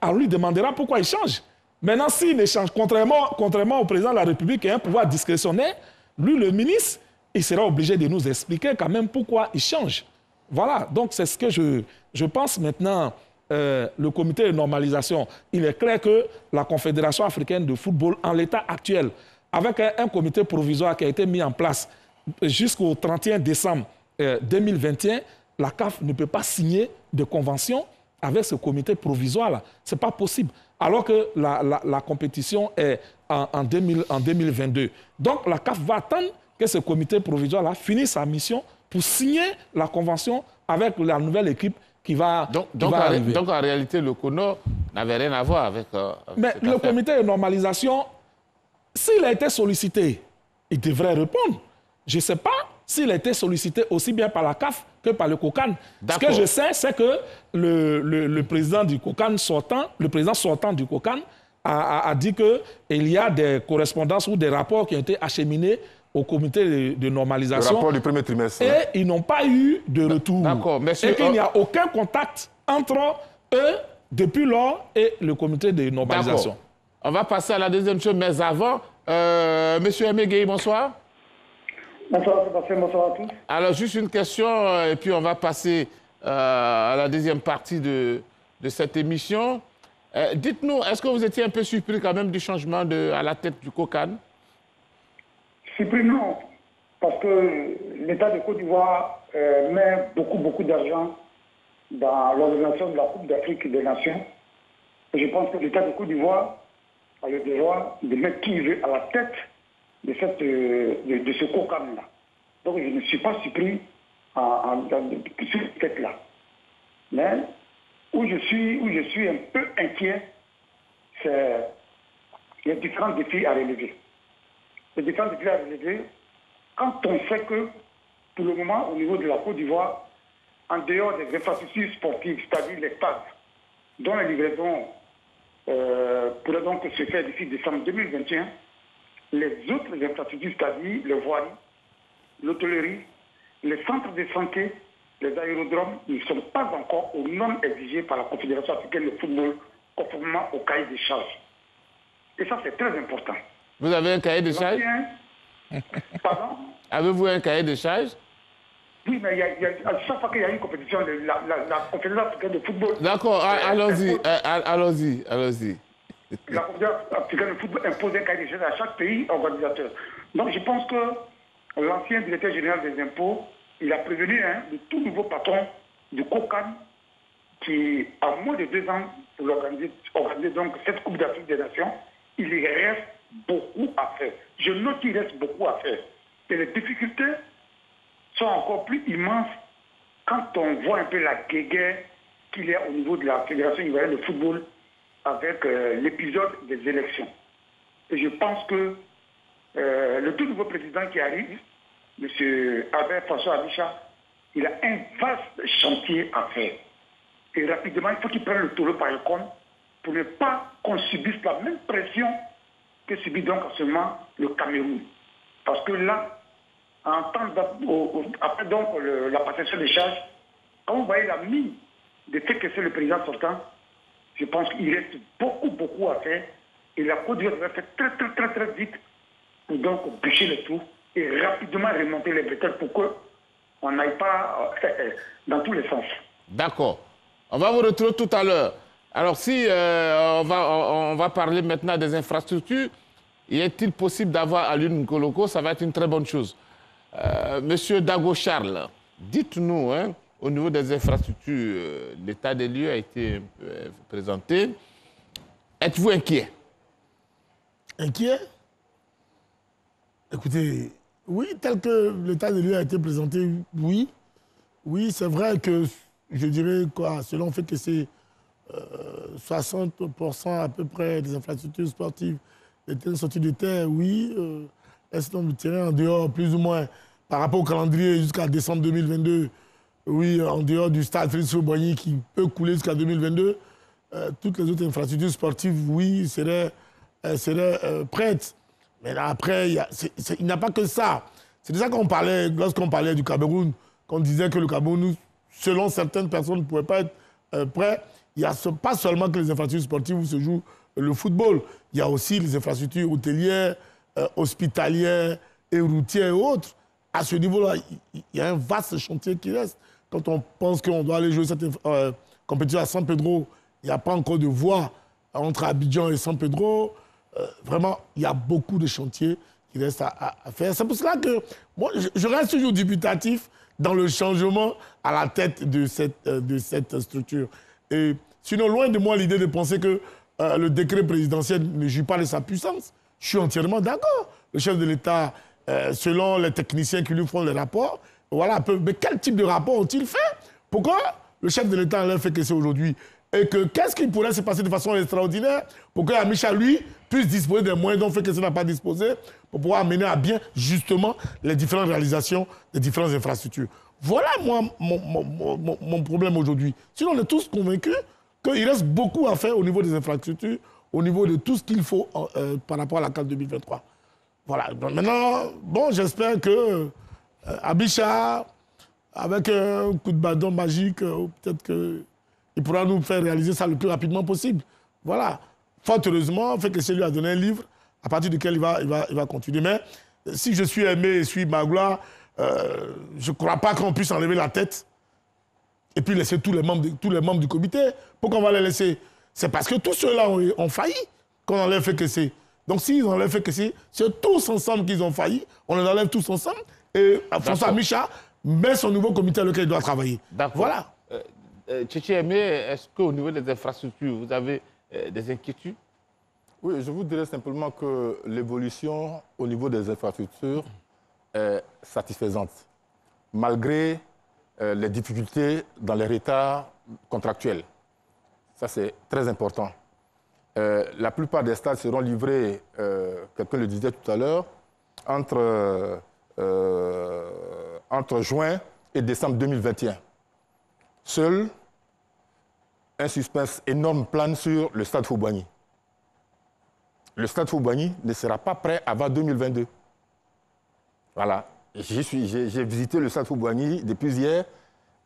on lui demandera pourquoi il change. Maintenant, s'il ne change, contrairement au président de la République qui a un pouvoir discrétionnaire, lui, le ministre, il sera obligé de nous expliquer quand même pourquoi il change. Voilà. Donc, c'est ce que je pense maintenant... le comité de normalisation, il est clair que la Confédération africaine de football, en l'état actuel, avec un comité provisoire qui a été mis en place jusqu'au 31 décembre 2021, la CAF ne peut pas signer de convention avec ce comité provisoire-là. Ce n'est pas possible. Alors que la compétition est en 2022. Donc la CAF va attendre que ce comité provisoire-là finisse sa mission pour signer la convention avec la nouvelle équipe qui va arriver. Donc, en réalité, le CONO n'avait rien à voir avec... Mais le comité de normalisation s'il a été sollicité, il devrait répondre. Je ne sais pas s'il a été sollicité aussi bien par la CAF que par le COCAN. Ce que je sais, c'est que le président du COCAN sortant, le président sortant du COCAN a dit qu'il y a des correspondances ou des rapports qui ont été acheminés au comité de normalisation. Le rapport du premier trimestre. Et ils n'ont pas eu de retour. D'accord, monsieur. Et qu'il n'y a aucun contact entre eux depuis lors et le comité de normalisation. On va passer à la deuxième chose, mais avant, monsieur Aimé Gueye, bonsoir. Bonsoir, Sébastien, bonsoir à tous. Alors, juste une question, et puis on va passer à la deuxième partie de cette émission. Dites-nous, est-ce que vous étiez un peu surpris quand même du changement à la tête du COCAN? Surpris, non, parce que l'État de Côte d'Ivoire met beaucoup d'argent dans l'organisation de la Coupe d'Afrique des Nations. Et je pense que l'État de Côte d'Ivoire a le devoir de mettre qui il veut à la tête de ce COCAN-là. Donc je ne suis pas surpris sur cette tête-là. Mais où je suis un peu inquiet, c'est les différents défis à relever. Les différents défis à relever, quand on sait que, pour le moment, au niveau de la Côte d'Ivoire, en dehors des infrastructures sportives, c'est-à-dire les stades, dont la livraison pourrait donc se faire d'ici décembre 2021, les autres infrastructures, c'est-à-dire les voiries, l'hôtellerie, les centres de santé, les aérodromes, ne sont pas encore aux normes exigées par la Confédération africaine de football, conformément au cahier des charges. Et ça, c'est très important. Vous avez un cahier de charges? Pardon? Avez-vous un cahier de charges? Oui, mais à chaque fois qu'il y a une compétition, la Confédération africaine de football... D'accord, allons-y. La Confédération africaine de football impose un cahier de charges à chaque pays organisateur. Donc je pense que l'ancien directeur général des impôts, il a prévenu le tout nouveau patron du COCAN qui, à moins de 2 ans pour organiser donc cette Coupe d'Afrique des Nations, il y reste beaucoup à faire. Je note qu'il reste beaucoup à faire. Et les difficultés sont encore plus immenses quand on voit un peu la guéguerre qu'il y a au niveau de la Fédération ivoirienne de football avec l'épisode des élections. Et je pense que le tout nouveau président qui arrive, M. Albert François Abicha, il a un vaste chantier à faire. Et rapidement, il faut qu'il prenne le taureau par le corne pour ne pas qu'on subisse la même pression que subit donc en ce moment le Cameroun. Parce que là, après donc la passation des charges, quand vous voyez la mine de fait que c'est le président sortant, je pense qu'il reste beaucoup à faire. Et la Côte d'Ivoire doit faire très vite pour donc bûcher le tout et rapidement remonter les bretelles pour qu'on n'aille pas dans tous les sens. D'accord. On va vous retrouver tout à l'heure. Alors si on va parler maintenant des infrastructures, est-il possible d'avoir à l'une Koloko? Ça va être une très bonne chose. Monsieur Dago Charles, dites-nous, au niveau des infrastructures, l'état des lieux a été présenté. Êtes-vous inquiet? Inquiet? Écoutez, oui, tel que l'état des lieux a été présenté, oui. Oui, c'est vrai que, je dirais, quoi, selon le fait que c'est 60% à peu près des infrastructures sportives étaient sorties de terre, oui. Un certain nombre de terrains en dehors, plus ou moins, par rapport au calendrier jusqu'à décembre 2022, oui, en dehors du stade Félix Houphouët-Boigny qui peut couler jusqu'à 2022, toutes les autres infrastructures sportives, oui, seraient prêtes. Mais là, après, il n'y a pas que ça. C'est de ça qu'on parlait, lorsqu'on parlait du Cameroun, qu'on disait que le Cameroun, selon certaines personnes, ne pouvait pas être prêt. Il n'y a pas seulement que les infrastructures sportives où se joue le football. Il y a aussi les infrastructures hôtelières, hospitalières et routières et autres. À ce niveau-là, il y a un vaste chantier qui reste. Quand on pense qu'on doit aller jouer cette compétition à San Pedro, il n'y a pas encore de voie entre Abidjan et San Pedro. Vraiment, il y a beaucoup de chantiers qui restent à faire. C'est pour cela que moi, je reste toujours dubitatif dans le changement à la tête de cette structure. Et sinon, loin de moi l'idée de penser que le décret présidentiel ne joue pas de sa puissance. Je suis entièrement d'accord. Le chef de l'État, selon les techniciens qui lui font les rapports, voilà, mais quel type de rapport ont-ils fait? Pourquoi le chef de l'État l'a fait que c'est aujourd'hui? Et qu'est-ce qui pourrait se passer de façon extraordinaire pour que Abicha, lui, puisse disposer des moyens dont FECSE n'a pas disposé pour pouvoir mener à bien, justement, les différentes réalisations des différentes infrastructures. Voilà, moi, mon problème aujourd'hui. Sinon, on est tous convaincus qu'il reste beaucoup à faire au niveau des infrastructures, au niveau de tout ce qu'il faut par rapport à la CAN 2023. Voilà. Donc maintenant, bon, j'espère que Abisha, avec un coup de bâton magique, peut-être qu'il pourra nous faire réaliser ça le plus rapidement possible. Voilà. Fort heureusement, FECSE lui a donné un livre à partir duquel il va continuer. Mais si je suis aimé et suis ma gloire, je ne crois pas qu'on puisse enlever la tête et puis laisser tous les membres du comité. Pourquoi on va les laisser? C'est parce que tous ceux-là ont failli qu'on enlève FECSE. Donc s'ils enlèvent FECSE, c'est tous ensemble qu'ils ont failli. On les enlève tous ensemble. Et François Micha met son nouveau comité à lequel il doit travailler. Voilà. Tchétché Aimé, est-ce qu'au niveau des infrastructures, vous avez des inquiétudes? Oui, je vous dirais simplement que l'évolution au niveau des infrastructures est satisfaisante, malgré les difficultés dans les retards contractuels. Ça, c'est très important. La plupart des stades seront livrés, quelqu'un le disait tout à l'heure, entre juin et décembre 2021. Seul un suspense énorme plane sur le stade Fou-Boigny. Le stade Fou-Boigny ne sera pas prêt avant 2022. Voilà. J'ai visité le stade Fou-Boigny depuis hier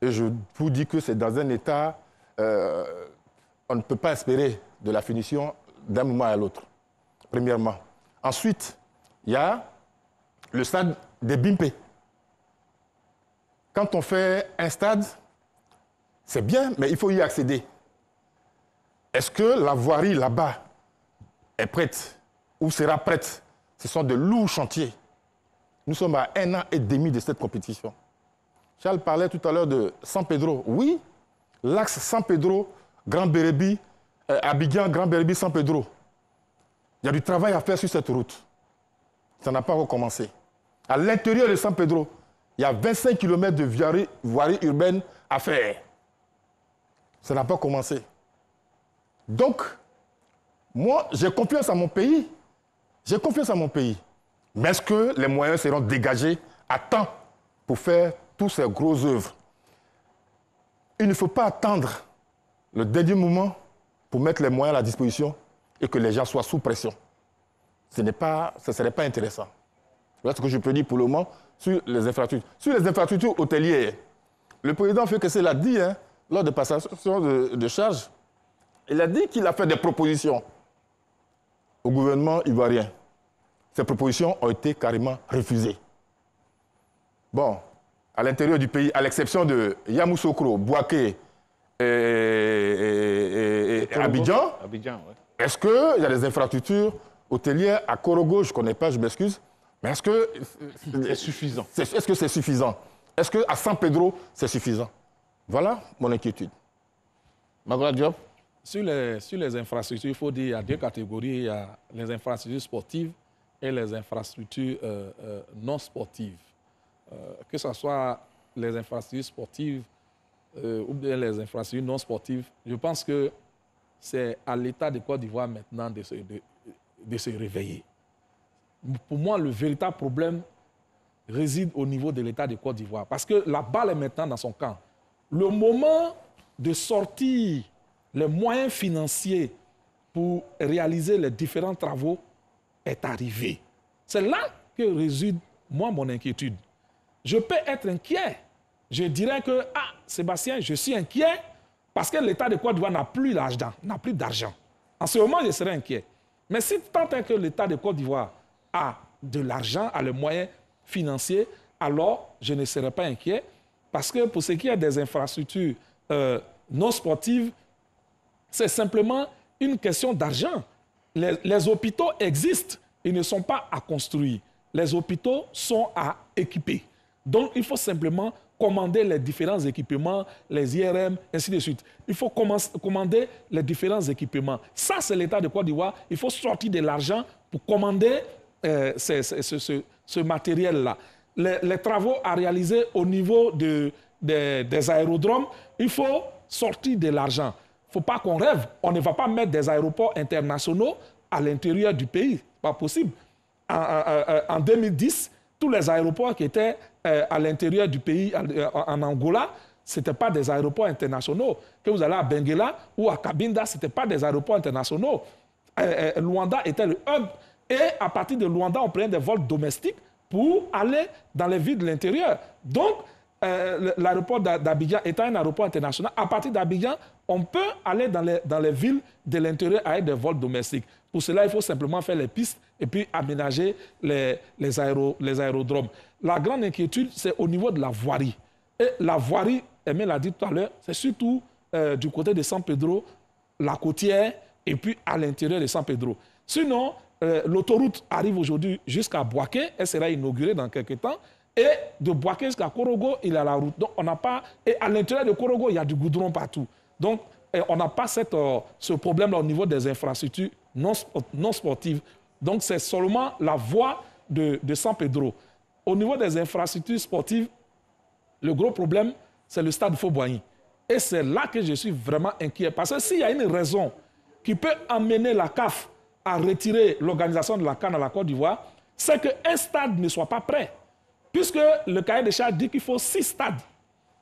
et je vous dis que c'est dans un état... on ne peut pas espérer de la finition d'un moment à l'autre, premièrement. Ensuite, il y a le stade des Bimpé. Quand on fait un stade, c'est bien, mais il faut y accéder. Est-ce que la voirie là-bas est prête ou sera prête? Ce sont de lourds chantiers. Nous sommes à 1 an et demi de cette compétition. Charles parlait tout à l'heure de San Pedro. Oui, l'axe San Pedro, Grand Bérébi, Abidjan, Grand Bérébi, San Pedro. Il y a du travail à faire sur cette route. Ça n'a pas recommencé. À l'intérieur de San Pedro, il y a 25 km de voirie urbaine à faire. Ça n'a pas commencé. Donc, moi, j'ai confiance à mon pays. J'ai confiance à mon pays. Mais est-ce que les moyens seront dégagés à temps pour faire tous ces grosses œuvres? Il ne faut pas attendre le dernier moment pour mettre les moyens à la disposition et que les gens soient sous pression. Ce ne serait pas intéressant. Voilà ce que je peux dire pour le moment sur les infrastructures. Sur les infrastructures hôtelières, le président FECSE l'a dit lors de passation de charge. Il a dit qu'il a fait des propositions au gouvernement ivoirien. Ces propositions ont été carrément refusées. Bon, à l'intérieur du pays, à l'exception de Yamoussoukro, Bouaké et Abidjan, ouais. Est-ce qu'il y a des infrastructures hôtelières à Korogo? Je ne connais pas, je m'excuse. Mais est-ce que c'est suffisant? Est-ce que c'est suffisant? Est-ce qu'à San Pedro, c'est suffisant? Voilà mon inquiétude. Magoula Diop? Sur les infrastructures, il faut dire qu'il y a deux catégories. Il y a les infrastructures sportives et les infrastructures non sportives. Que ce soit les infrastructures sportives ou bien les infrastructures non sportives, je pense que c'est à l'État de Côte d'Ivoire maintenant de se réveiller. Pour moi, le véritable problème réside au niveau de l'État de Côte d'Ivoire. Parce que la balle est maintenant dans son camp. Le moment de sortir les moyens financiers pour réaliser les différents travaux est arrivé. C'est là que réside, moi, mon inquiétude. Je peux être inquiet. Je dirais que, Sébastien, je suis inquiet parce que l'État de Côte d'Ivoire n'a plus d'argent. En ce moment, je serais inquiet. Mais si tant est que l'État de Côte d'Ivoire a de l'argent, a les moyens financiers, alors je ne serai pas inquiet parce que pour ce qui est des infrastructures non sportives, c'est simplement une question d'argent. Les hôpitaux existent, ils ne sont pas à construire. Les hôpitaux sont à équiper. Donc, il faut simplement commander les différents équipements, les IRM, ainsi de suite. Il faut commander les différents équipements. Ça, c'est l'État de Côte d'Ivoire. Il faut sortir de l'argent pour commander ce matériel-là. Les travaux à réaliser au niveau des aérodromes, il faut sortir de l'argent. Il ne faut pas qu'on rêve. On ne va pas mettre des aéroports internationaux à l'intérieur du pays. Pas possible. En 2010, tous les aéroports qui étaient à l'intérieur du pays, en Angola, ce n'étaient pas des aéroports internationaux. Que vous allez à Benguela ou à Cabinda, ce n'étaient pas des aéroports internationaux. Luanda était le hub. Et à partir de Luanda, on prenait des vols domestiques pour aller dans les villes de l'intérieur. Donc, l'aéroport d'Abidjan étant un aéroport international, à partir d'Abidjan, on peut aller dans les villes de l'intérieur avec des vols domestiques. Pour cela, il faut simplement faire les pistes et puis aménager les aérodromes. La grande inquiétude, c'est au niveau de la voirie. Et la voirie, Aimé l'a dit tout à l'heure, c'est surtout du côté de San Pedro, la côtière, et puis à l'intérieur de San Pedro. Sinon, l'autoroute arrive aujourd'hui jusqu'à Boaké, elle sera inaugurée dans quelques temps. Et de Boaké jusqu'à Korogo, il y a la route. Donc, on n'a pas... Et à l'intérieur de Korogo, il y a du goudron partout. Donc, on n'a pas ce problème-là au niveau des infrastructures non sportives. Donc, c'est seulement la voie de San Pedro. Au niveau des infrastructures sportives, le gros problème, c'est le stade Faux-Boigny. Et c'est là que je suis vraiment inquiet. Parce que s'il y a une raison qui peut amener la CAF à retirer l'organisation de la CAN à la Côte d'Ivoire, c'est qu'un stade ne soit pas prêt. Puisque le cahier des charges dit qu'il faut 6 stades.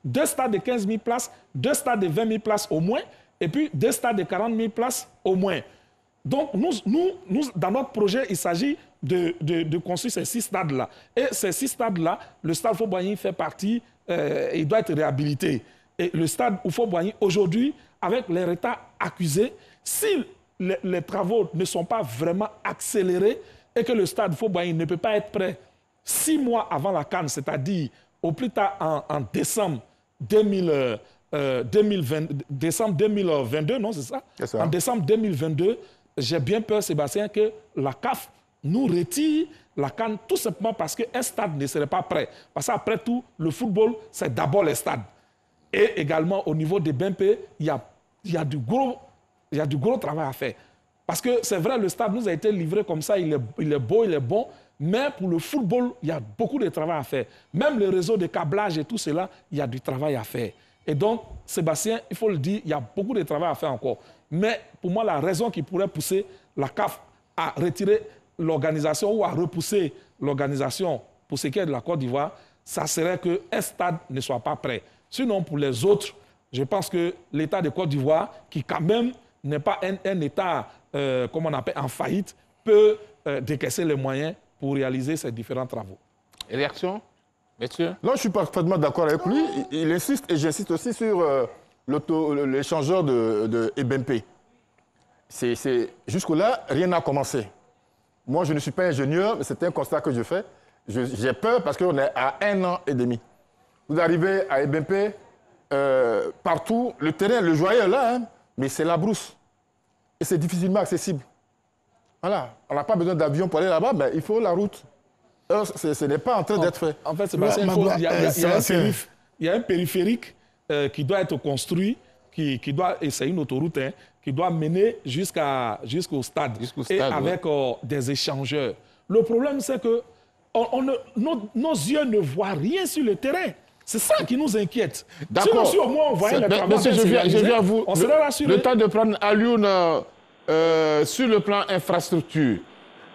2 stades de 15 000 places, 2 stades de 20 000 places au moins, et puis 2 stades de 40 000 places au moins. Donc, nous dans notre projet, il s'agit de construire ces 6 stades-là. Et ces 6 stades-là, le stade Faux-Boigny fait partie, il doit être réhabilité. Et le stade Faux-Boigny, aujourd'hui, avec les retards accusés, si les travaux ne sont pas vraiment accélérés et que le stade Faux-Boigny ne peut pas être prêt 6 mois avant la CAN, c'est-à-dire au plus tard en décembre 2022, non, c'est ça? En décembre 2022, j'ai bien peur, Sébastien, que la CAF nous retire la CAN tout simplement parce qu'un stade ne serait pas prêt. Parce qu'après tout, le football, c'est d'abord les stades. Et également, au niveau des BMP, il y a du gros travail à faire. Parce que c'est vrai, le stade nous a été livré comme ça, il est beau, il est bon, mais pour le football, il y a beaucoup de travail à faire. Même le réseau de câblage et tout cela, il y a du travail à faire. Et donc, Sébastien, il faut le dire, il y a beaucoup de travail à faire encore. Mais pour moi, la raison qui pourrait pousser la CAF à retirer l'organisation ou à repousser l'organisation pour ce qui est de la Côte d'Ivoire, ça serait qu'un stade ne soit pas prêt. Sinon, pour les autres, je pense que l'État de Côte d'Ivoire, qui quand même n'est pas un État, comme on appelle, en faillite, peut décaisser les moyens pour réaliser ces différents travaux. Réaction, messieurs? Non, je suis parfaitement d'accord avec lui. Il insiste, et j'insiste aussi sur l'échangeur de EBMP. Jusque-là, rien n'a commencé. Moi, je ne suis pas ingénieur, mais c'est un constat que je fais. J'ai peur parce qu'on est à 1 an et demi. Vous arrivez à EBMP, partout, le terrain, le joyeux est là, hein, mais c'est la brousse. Et c'est difficilement accessible. Voilà, on n'a pas besoin d'avion pour aller là-bas, mais il faut la route. Ce n'est pas en train d'être fait. En fait, Sébastien, il y a un périphérique qui doit être construit, et c'est une autoroute, hein, qui doit mener jusqu'au stade, et avec des échangeurs. Le problème, c'est que nos yeux ne voient rien sur le terrain. C'est ça qui nous inquiète. D'accord. Si au moins on voyait les travaux, monsieur, je viens à vous. On serait rassuré. Le temps de prendre Alioune sur le plan infrastructure.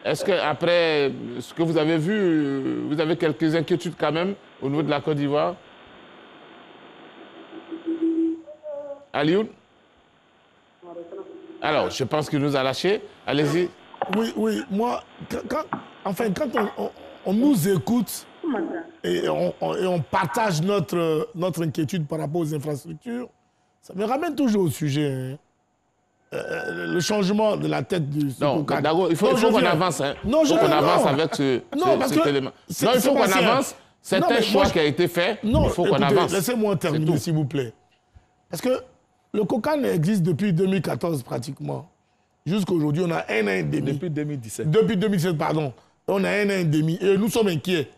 Est-ce qu'après ce que vous avez vu, vous avez quelques inquiétudes quand même au niveau de la Côte d'Ivoire? Alioune? Alors, je pense qu'il nous a lâchés. Allez-y. Oui, moi, quand on nous écoute et on partage notre inquiétude par rapport aux infrastructures, ça me ramène toujours au sujet. Le changement de la tête du... Non, d'accord, il faut qu'on avance. Hein. Non, il faut qu'on avance avec cet élément. Non, il faut qu'on avance. C'est un choix qui a été fait. Non, il faut qu'on avance. Laissez-moi terminer, s'il vous plaît. Parce que le COCAN existe depuis 2014 pratiquement. Jusqu'à aujourd'hui, on a 1 an et demi. Depuis 2017. Depuis 2017, pardon. On a 1 an et demi et nous sommes inquiets.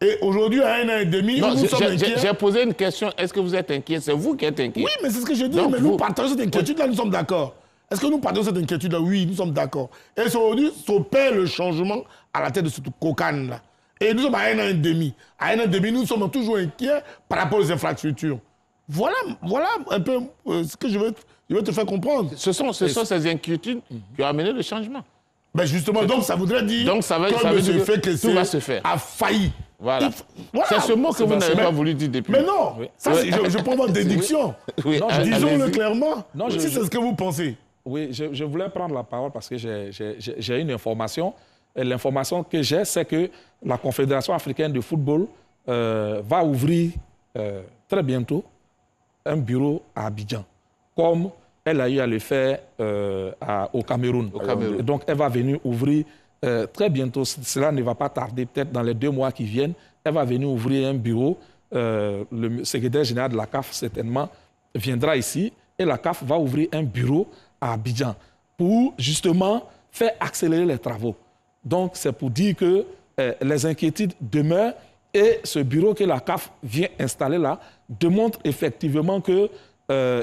Et aujourd'hui, à 1 an et demi, nous sommes inquiets. J'ai posé une question. Est-ce que vous êtes inquiet? C'est vous qui êtes inquiet. Oui, mais c'est ce que je dis. Donc, mais nous partageons cette inquiétude-là, nous sommes d'accord. Est-ce que nous partageons cette inquiétude-là? Oui, nous sommes d'accord. Et aujourd'hui, s'opère le changement à la tête de ce COCAN-là. Et nous sommes à 1 an et demi. À 1 an et demi, nous sommes toujours inquiets par rapport aux infrastructures. Voilà un peu ce que je veux Je vais te faire comprendre. Ce sont ces inquiétudes qui ont amené le changement. Ben justement, donc ça voudrait dire donc ça veut que dire que tout va se faire. A failli. Voilà. C'est ce mot que vous n'avez pas voulu dire depuis. Mais non, ça, je prends votre déduction. Oui. Disons-le clairement, non, si c'est ce que vous pensez. Oui, je voulais prendre la parole parce que j'ai une information. Et l'information que j'ai, c'est que la Confédération africaine de football va ouvrir très bientôt un bureau à Abidjan, comme elle a eu à le faire au Cameroun. Et donc, elle va venir ouvrir très bientôt, cela ne va pas tarder, peut-être dans les 2 mois qui viennent, elle va venir ouvrir un bureau. Le secrétaire général de la CAF, certainement, viendra ici et la CAF va ouvrir un bureau à Abidjan pour, justement, faire accélérer les travaux. Donc, c'est pour dire que les inquiétudes demeurent et ce bureau que la CAF vient installer là démontre effectivement que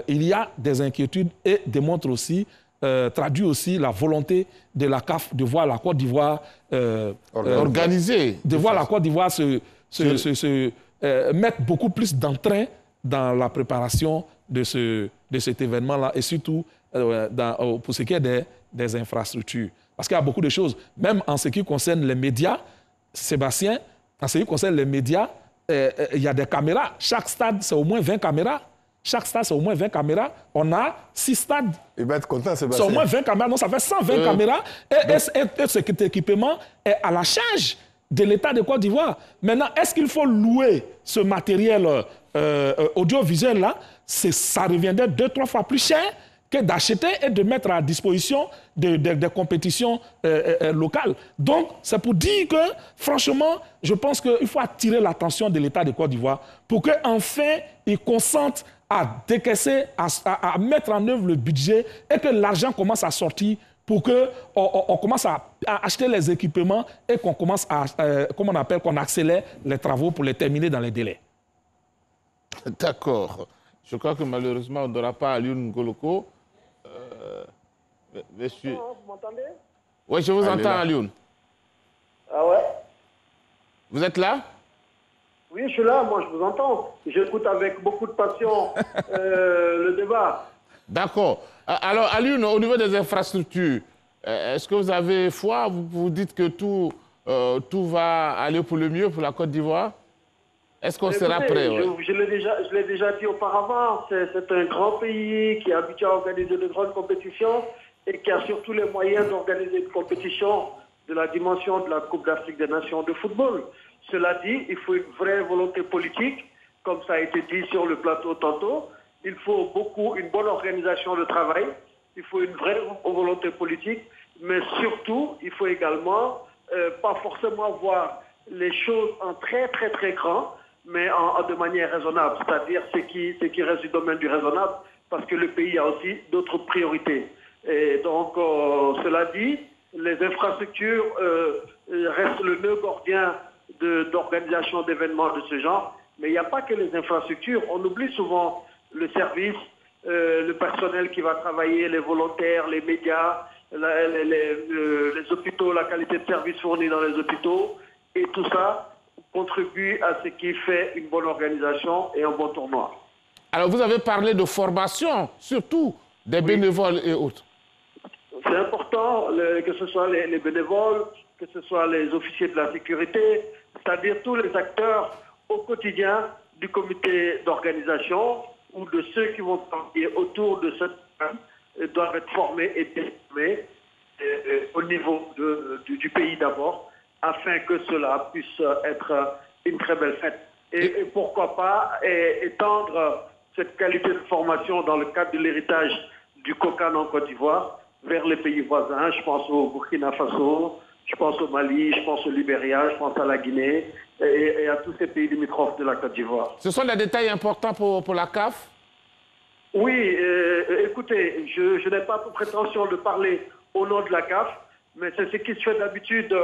il y a des inquiétudes et démontre aussi, traduit aussi la volonté de la CAF de voir la Côte d'Ivoire organisée. De voir la Côte d'Ivoire mettre beaucoup plus d'entrain dans la préparation de cet événement-là et surtout pour ce qui est des infrastructures. Parce qu'il y a beaucoup de choses, même en ce qui concerne les médias, Sébastien, en ce qui concerne les médias, il y a des caméras. Chaque stade, c'est au moins 20 caméras. Chaque stade, c'est au moins 20 caméras. On a 6 stades. Il va être content, Sébastien. C'est au moins 20 caméras. Donc, ça fait 120 caméras. Et cet équipement est à la charge de l'État de Côte d'Ivoire. Maintenant, est-ce qu'il faut louer ce matériel audiovisuel-là? Ça reviendrait 2-3 fois plus cher que d'acheter et de mettre à disposition des compétitions locales. Donc, c'est pour dire que, franchement, je pense qu'il faut attirer l'attention de l'État de Côte d'Ivoire pour qu'enfin, il consente à décaisser, à mettre en œuvre le budget et que l'argent commence à sortir pour qu'on commence à acheter les équipements et qu'on commence à, qu'on accélère les travaux pour les terminer dans les délais. D'accord. Je crois que malheureusement, on n'aura pas Alioune Ngoloko. Monsieur... Vous m'entendez? Oui, je vous entends, Alioune. Ah ouais? Vous êtes là? Oui, je suis là, moi je vous entends. J'écoute avec beaucoup de passion le débat. D'accord. Alors, Alioune, au niveau des infrastructures, est-ce que vous avez foi? Vous dites que tout va aller pour le mieux pour la Côte d'Ivoire? Est-ce qu'on sera prêt? Je l'ai déjà dit auparavant, c'est un grand pays qui est habitué à organiser de grandes compétitions et qui a surtout les moyens d'organiser une compétition de la dimension de la Coupe d'Afrique des Nations de football. Cela dit, il faut une vraie volonté politique, comme ça a été dit sur le plateau tantôt. Il faut une bonne organisation de travail, il faut une vraie volonté politique, mais surtout, il faut également pas forcément voir les choses en très très très grand, mais de manière raisonnable, c'est-à-dire ce qui reste du domaine du raisonnable, parce que le pays a aussi d'autres priorités. Et donc, cela dit, les infrastructures restent le nœud gordien d'organisation d'événements de ce genre, mais il n'y a pas que les infrastructures, on oublie souvent le service, le personnel qui va travailler, les volontaires, les médias, les hôpitaux, la qualité de service fourni dans les hôpitaux, et tout ça contribue à ce qui fait une bonne organisation et un bon tournoi. Alors, vous avez parlé de formation, surtout des bénévoles et autres. C'est important que ce soit les bénévoles, que ce soit les officiers de la sécurité, c'est-à-dire tous les acteurs au quotidien du comité d'organisation ou de ceux qui vont travailler autour de cette programme doivent être formés et formés au niveau du pays d'abord, afin que cela puisse être une très belle fête. Et pourquoi pas étendre cette qualité de formation dans le cadre de l'héritage du Cocan en Côte d'Ivoire vers les pays voisins. Je pense au Burkina Faso, je pense au Mali, je pense au Libéria, je pense à la Guinée et à tous ces pays limitrophes de la Côte d'Ivoire. Ce sont des détails importants pour la CAF? Oui, écoutez, je n'ai pas pour prétention de parler au nom de la CAF, mais c'est ce qui se fait d'habitude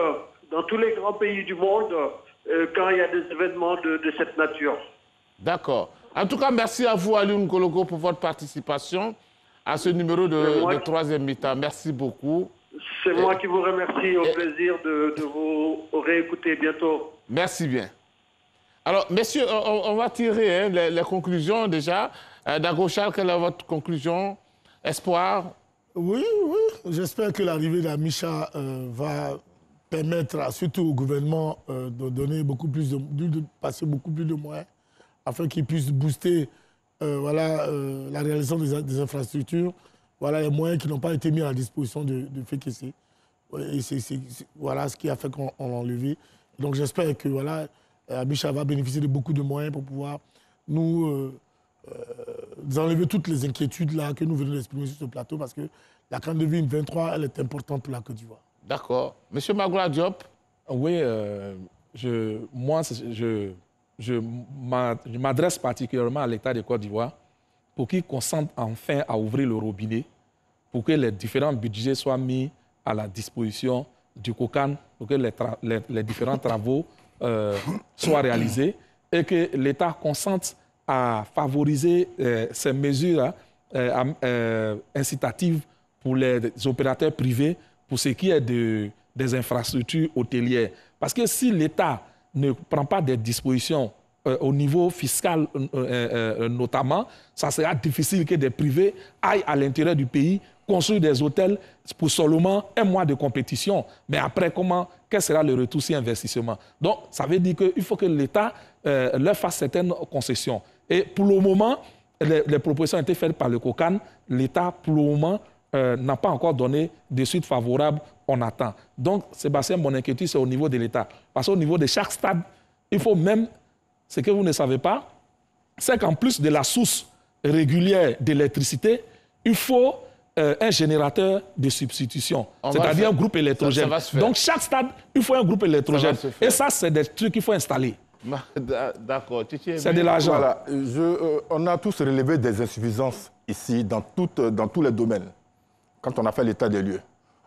dans tous les grands pays du monde quand il y a des événements de cette nature. D'accord. En tout cas, merci à vous, Alioune Ngoloko, pour votre participation à ce numéro de troisième mi-temps. Merci beaucoup. C'est moi qui vous remercie. Au plaisir de vous réécouter bientôt. Merci bien. Alors, messieurs, on va tirer les conclusions déjà. Dago Charles, quelle est votre conclusion espoir? Oui, oui. J'espère que l'arrivée d'Amicha va permettre, surtout au gouvernement, de donner beaucoup plus de passer beaucoup plus de moyens afin qu'il puisse booster la réalisation des infrastructures. Voilà les moyens qui n'ont pas été mis à la disposition de FEKC. Et voilà ce qui a fait qu'on l'a enlevé. Donc j'espère que Amicha va bénéficier de beaucoup de moyens pour pouvoir nous enlever toutes les inquiétudes là, que nous venons d'exprimer sur ce plateau, parce que la CAN 2023, elle est importante pour la Côte d'Ivoire. D'accord. Monsieur Magoula Diop? Oui, je m'adresse particulièrement à l'État de Côte d'Ivoire pour qu'il consente enfin à ouvrir le robinet, pour que les différents budgets soient mis à la disposition du COCAN, pour que les différents travaux soient réalisés et que l'État consente à favoriser ces mesures incitatives pour les opérateurs privés pour ce qui est des infrastructures hôtelières. Parce que si l'État ne prend pas des dispositions au niveau fiscal notamment, ça sera difficile que des privés aillent à l'intérieur du pays construire des hôtels pour seulement un mois de compétition. Mais après, quel sera le retour sur investissement? Donc, ça veut dire qu'il faut que l'État leur fasse certaines concessions. Et pour le moment, les propositions ont été faites par le COCAN. L'État, pour le moment, n'a pas encore donné de suite favorable. On attend. Donc, Sébastien, mon inquiétude, c'est au niveau de l'État. Parce qu'au niveau de chaque stade, il faut même, ce que vous ne savez pas, c'est qu'en plus de la source régulière d'électricité, il faut un générateur de substitution, c'est-à-dire un groupe électrogène. Donc, chaque stade, il faut un groupe électrogène. Et ça, c'est des trucs qu'il faut installer. D'accord. C'est de l'argent. Voilà. On a tous relevé des insuffisances ici, dans tous les domaines, quand on a fait l'état des lieux.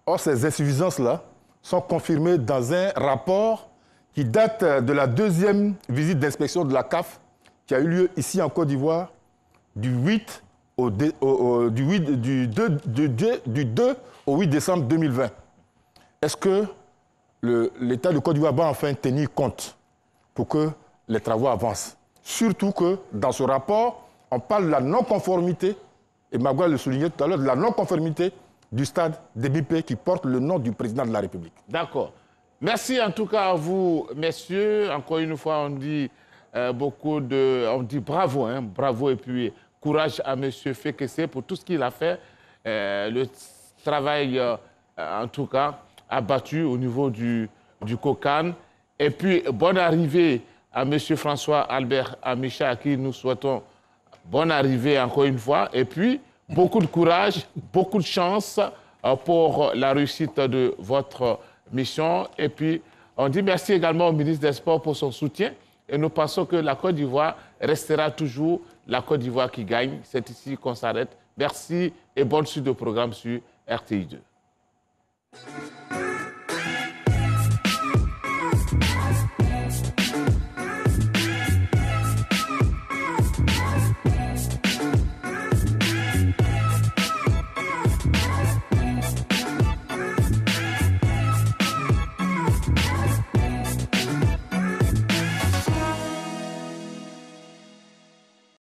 Or, ces insuffisances-là sont confirmées dans un rapport qui date de la deuxième visite d'inspection de la CAF qui a eu lieu ici en Côte d'Ivoire du 2 au 8 décembre 2020. Est-ce que l'État de Côte d'Ivoire va enfin tenir compte pour que les travaux avancent? Surtout que dans ce rapport, on parle de la non-conformité, et Magoua le soulignait tout à l'heure, de la non-conformité du stade d'Ebipé qui porte le nom du président de la République. D'accord. Merci en tout cas à vous, messieurs. Encore une fois, on dit bravo, hein, bravo et puis courage à M. FEKC pour tout ce qu'il a fait. Le travail, en tout cas, abattu au niveau du COCAN. Et puis, bonne arrivée à M. François-Albert Amicha, à qui nous souhaitons bonne arrivée encore une fois. Et puis, beaucoup de courage, beaucoup de chance pour la réussite de votre mission. Et puis, on dit merci également au ministre des Sports pour son soutien. Et nous pensons que la Côte d'Ivoire restera toujours la Côte d'Ivoire qui gagne. C'est ici qu'on s'arrête. Merci et bonne suite de programme sur RTI2.